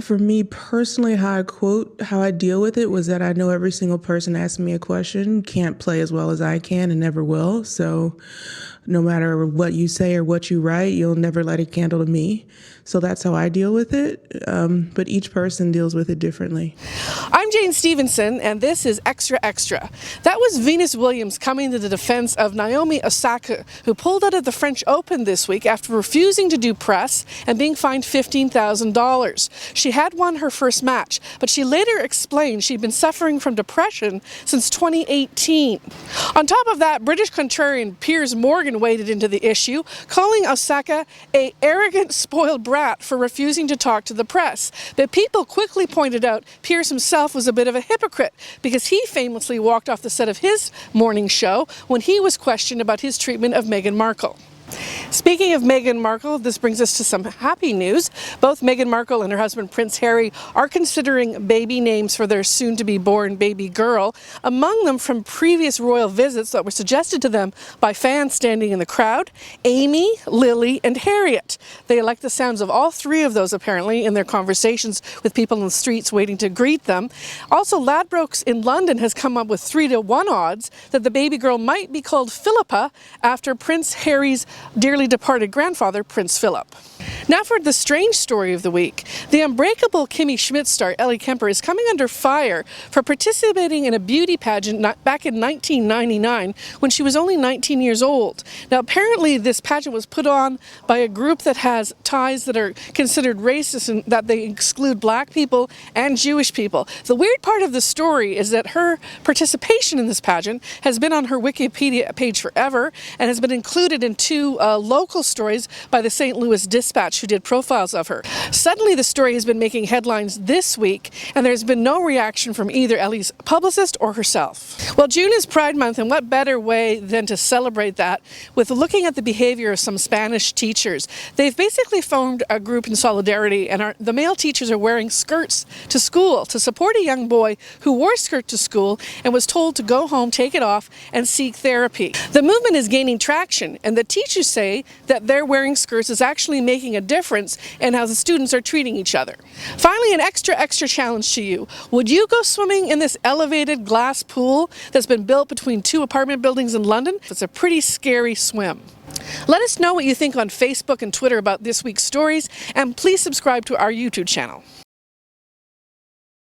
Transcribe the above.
For me personally, how I deal with it was that I know every single person asking me a question can't play as well as I can and never will. So no matter what you say or what you write, you'll never light a candle to me. So that's how I deal with it. But each person deals with it differently. I'm Jane Stevenson, and this is Extra Extra. That was Venus Williams coming to the defense of Naomi Osaka, who pulled out of the French Open this week after refusing to do press and being fined $15,000. She had won her first match, but she later explained she'd been suffering from depression since 2018. On top of that, British contrarian Piers Morgan waded into the issue, calling Osaka an arrogant, spoiled brat for refusing to talk to the press. But people quickly pointed out Piers himself was a bit of a hypocrite because he famously walked off the set of his morning show when he was questioned about his treatment of Meghan Markle. Speaking of Meghan Markle, this brings us to some happy news. Both Meghan Markle and her husband Prince Harry are considering baby names for their soon-to-be-born baby girl, among them from previous royal visits that were suggested to them by fans standing in the crowd: Amy, Lily, and Harriet. They like the sounds of all three of those apparently in their conversations with people in the streets waiting to greet them. Also, Ladbrokes in London has come up with 3-to-1 odds that the baby girl might be called Philippa after Prince Harry's dearly departed grandfather, Prince Philip. Now for the strange story of the week. The Unbreakable Kimmy Schmidt star Ellie Kemper is coming under fire for participating in a beauty pageant back in 1999 when she was only 19 years old. Now apparently this pageant was put on by a group that has ties that are considered racist and that they exclude black people and Jewish people. The weird part of the story is that her participation in this pageant has been on her Wikipedia page forever and has been included in two local stories by the St. Louis Dispatch, who did profiles of her. Suddenly the story has been making headlines this week, and there's been no reaction from either Ellie's publicist or herself. Well, June is Pride Month, and what better way than to celebrate that with looking at the behavior of some Spanish teachers. They've basically formed a group in solidarity, and the male teachers are wearing skirts to school to support a young boy who wore a skirt to school and was told to go home, take it off, and seek therapy. The movement is gaining traction, and the teachers say that their wearing skirts is actually making a difference in how the students are treating each other. Finally, an extra challenge to you. Would you go swimming in this elevated glass pool that's been built between two apartment buildings in London? It's a pretty scary swim. Let us know what you think on Facebook and Twitter about this week's stories, and please subscribe to our YouTube channel.